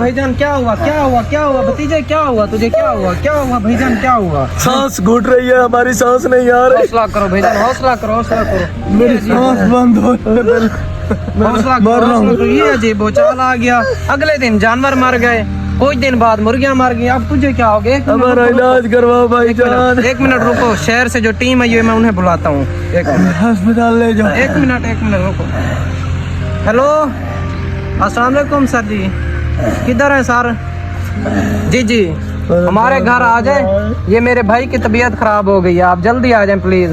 भाईजान क्या हुआ भतीजे, क्या हुआ तुझे, क्या हुआ भाईजान, क्या हुआ? सांस घुट रही है, हमारी सांस नहीं आ रही। हौसला करो भाईजान, हौसला करो। मेरी सांस बंद हो हौसला करो। ये अजीब भूचाल आ गया, अगले दिन जानवर मर गए, कुछ दिन बाद मुर्गियां मर गई, अब तुझे क्या हो गया? हमारा इलाज करवाओ भाईजान। 1 मिनट रुको, शहर से जो टीम आई है मैं उन्हें बुलाता हूँ। अस्पताल ले जाओ। 1 मिनट रुको। हेलो, अस्सलाम वालेकुम सर जी, किधर हैं सर? जी हमारे घर आ जाए, ये मेरे भाई की तबीयत खराब हो गई है, आप जल्दी आ जाएं प्लीज।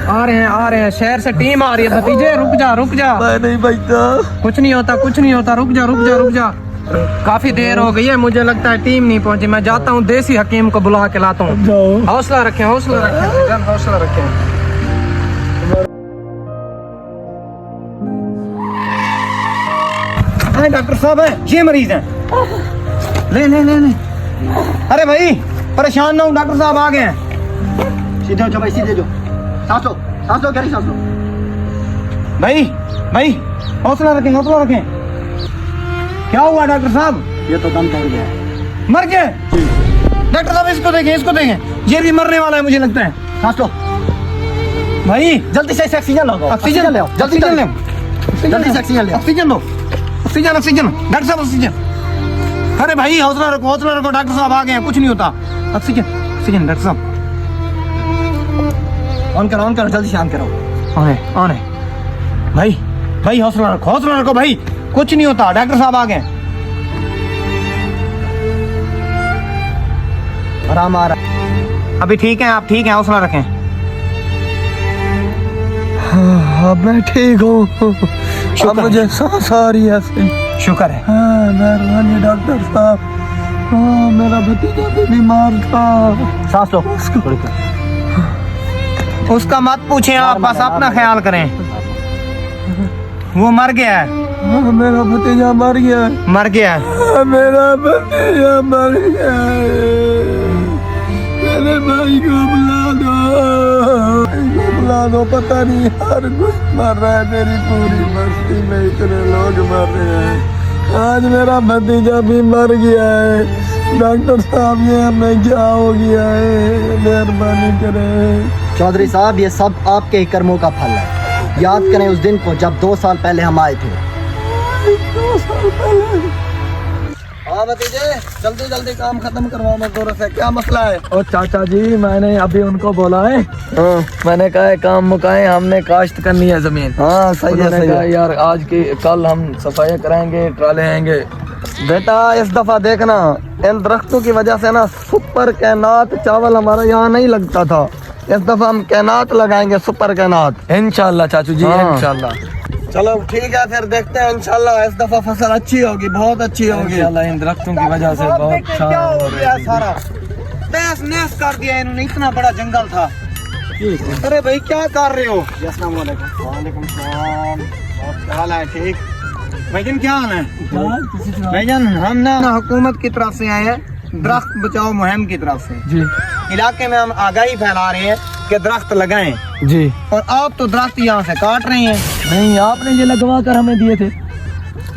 आ रहे हैं, शहर से टीम आ रही है। भतीजे रुक जा। मैं नहीं बचता। कुछ नहीं होता, रुक जा। काफी देर हो गई है, मुझे लगता है टीम नहीं पहुंची। मैं जाता हूँ, देसी हकीम को बुला के लाता हूँ। हौसला रखें। डॉक्टर साहब है, ये मरीज है। ले। अरे भाई परेशान ना हो, डॉक्टर साहब आ गए हैं। सीधे हो भाई, सीधे जो। सांस लो, गहरी सांस लो। भाई हौसला रखें। क्या हुआ डॉक्टर साहब? ये तो दम तोड़ गया, मर गए। डॉक्टर साहब इसको देखें, ये भी मरने वाला है मुझे लगता है। सांस लो भाई जल्दी से ऑक्सीजन लगाओ, ऑक्सीजन ले आओ, जल्दी से ऑक्सीजन ले आओ। ऑक्सीजन लो, ऑक्सीजन डॉक्टर साहब, ऑक्सीजन। अरे भाई हौसला रखो, डॉक्टर साहब आ गए हैं, कुछ नहीं होता। ऑक्सीजन डॉक्टर साहब। ऑन करो, जल्दी से ऑन करो। ऑन है। भाई हौसला रखो भाई, कुछ नहीं होता, डॉक्टर साहब आ गए। आराम आ रहा। अभी ठीक है, आप ठीक हैं, हौसला रखें। अब मैं ठीक हूँ, अब मुझे सांस आ रही है सही। शुक्र है। हाँ, मेहरबानी डॉक्टर साहब। हाँ, मेरा भतीजा भी बीमार था। सांस लो। उसका मत पूछें आप, बस अपना ख्याल करें। वो मर गया है। हाँ, मेरा भतीजा मर गया है। हाँ, मेरा भतीजा मर गया है। मेरे भाई को बुला दो, पता नहीं हर कोई मर रहा है, मेरी पूरी बस्ती में इतने लोग मर रहे हैं, आज मेरा भतीजा भी मर गया है। डॉक्टर साहब, ये हमें क्या हो गया है, मेहरबानी करें। चौधरी साहब, ये सब आपके ही कर्मों का फल है। याद करें उस दिन को जब 2 साल पहले हम आए थे। 2 साल पहले। हाँ भतीजे, जल्दी काम खत्म करवाओ मजदूरों से, क्या मसला है? और चाचा जी, मैंने अभी उनको बोला है। हाँ, मैंने कहा है काम मुकाए, हमने काश्त करनी है जमीन। हाँ सही है। यार आज की कल हम सफाई कराएंगे, ट्राले आएंगे। बेटा इस दफा देखना, इन दरख्तों की वजह से ना सुपर कैनात चावल हमारा यहाँ नहीं लगता था, इस दफा हम कैनात लगाएंगे, सुपर कैनात। इंशाल्लाह चाचू जी, हाँ। इंशाल्लाह। चलो ठीक है, फिर देखते हैं, इंशाल्लाह इस दफा फसल अच्छी होगी, बहुत अच्छी होगी इंशाल्लाह, इन दरख्तों की वजह से बहुत क्या हो गया सारा तहस नहस कर दिया इन्होंने, इतना बड़ा जंगल था। अरे भाई क्या कर रहे हो? अस्सलाम वालेकुम। वालेकुम सलाम। क्या हाल है? ठीक भाईजान, क्या हाल है? भाईजान हम ना हुकूमत की तरफ से आए हैं, दरख्त बचाओ मुहिम की तरफ से। जी इलाके में हम आगाही फैला रहे हैं कि दरख्त लगाएं, जी। और आप तो दरख्त यहाँ से काट रहे हैं। नहीं, आपने ये लगवा कर हमें दिए थे।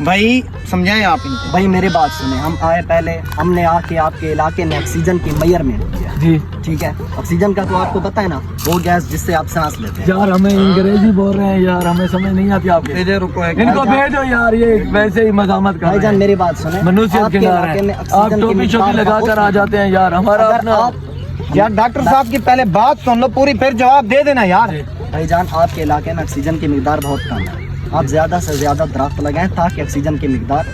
भाई समझाएं आप इनको। भाई मेरी बात सुने, हम आए पहले, हमने आके आपके इलाके में ऑक्सीजन की मेजरमेंट किया। जी ठीक है, ऑक्सीजन का तो आपको पता है ना, वो गैस जिससे आप सांस लेते हैं। यार, हमें अंग्रेजी बोल रहे हैं यार, हमें समझ नहीं आती आपके। रुको इनको भेजो यार, ये वैसे ही मजामत कर रहे भाईजान हैं। मेरी बात सुने, मनुष्य आपके के इलाके में आप ऑक्सीजन की टोपी मिकदार लगा कर आ जाते हैं यार, हमारा अगर अपना। आप यार डॉक्टर साहब की पहले बात सुन लो पूरी, फिर जवाब दे देना यार। भाईजान आपके इलाके में ऑक्सीजन की मिकदार बहुत कम है, आप ज्यादा से ज्यादा दरख्त लगाएं ताकि ऑक्सीजन की मिकदार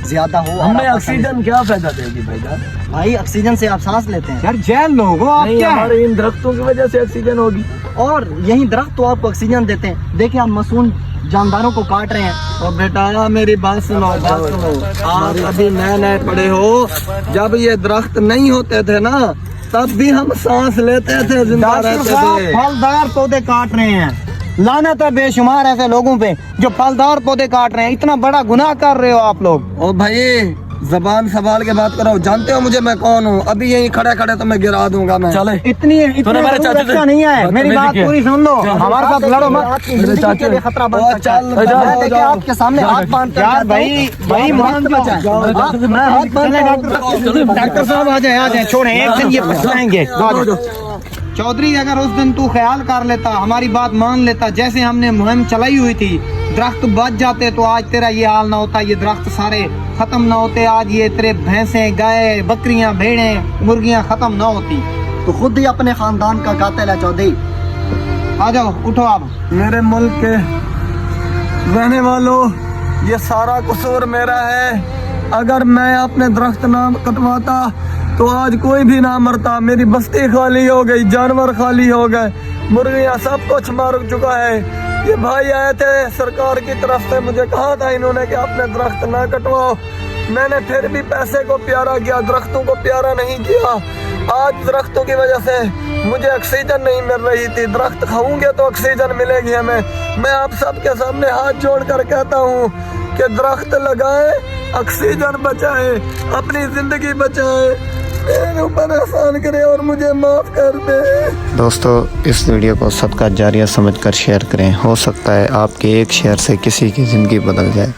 ज्यादा हो। और हमें आपका ऑक्सीजन क्या फायदा देगी भाईजान? भाई ऑक्सीजन से आप सांस लेते हैं, यार जेल लोगो आप नहीं, क्या है? हमारे इन दरख्तों की वजह से ऑक्सीजन होगी। और यही दरख्त तो आपको ऑक्सीजन देते हैं। देखिए, हम मासूम जानदारों को काट रहे हैं। और बेटा मेरी बात सुनो, आप अभी नए पड़े हो, जब ये दरख्त नहीं होते थे ना, तब भी हम सांस लेते थे, जिंदा रहते थे। फलदार पौधे काट रहे हैं, लानत है बेशुमार ऐसे लोगों पे जो फलदार पौधे काट रहे हैं। इतना बड़ा गुनाह कर रहे हो आप लोग। ओ भाई, जबान संभाल के बात करो, जानते हो मुझे मैं कौन हूँ? अभी यहीं खड़े खड़े तो मैं गिरा दूंगा मैं। चले इतनी हमारे चाचा अच्छा नहीं है, मेरी बात पूरी सुन लो, हमारे साथ लड़ो मत, मेरे चाचा के लिए खतरा बन ओ, सकता है। चल, मैं जाओ, देखे जाओ। आपके सामने हाथ बांध कर यार भाई मान जाओ, मैं हाथ बांध डॉक्टर साहब आ जाए छोड़े, एक दिन ये पछताएंगे। चौधरी अगर उस दिन तू ख्याल कर लेता, हमारी बात मान लेता, जैसे हमने मुहिम चलाई हुई थी, दरख्त बच जाते तो आज तेरा ये हाल ना होता, ये दरख्त सारे खत्म ना होते, आज ये तेरे भैंसें गाय बकरियां भेड़ें मुर्गियां खत्म ना होती। तो खुद ही अपने खानदान का कातिल है चौधरी। आ जाओ, उठो आप। मेरे मुल्क के रहने वालों, ये सारा कसूर मेरा है। अगर मैं अपने दरख्त ना कटवाता तो आज कोई भी ना मरता। मेरी बस्ती खाली हो गई, जानवर खाली हो गए, मुर्गियां सब कुछ मर चुका है। ये भाई आए थे सरकार की तरफ से, मुझे कहा था इन्होंने कि अपने दरख्त ना कटवाओ। मैंने फिर भी पैसे को प्यारा किया, दरख्तों को प्यारा नहीं किया। आज दरख्तों की वजह से मुझे ऑक्सीजन नहीं मिल रही थी। दरख्त खाऊंगे तो ऑक्सीजन मिलेगी हमें। मैं आप सबके सामने हाथ जोड़कर कहता हूँ कि दरख्त लगाएं, ऑक्सीजन बचाएं, अपनी जिंदगी बचाएं। मेरे ऊपर एहसान करें और मुझे माफ कर दे। दोस्तों, इस वीडियो को सदका जारिया समझकर शेयर करें। हो सकता है आपके एक शेयर से किसी की ज़िंदगी बदल जाए।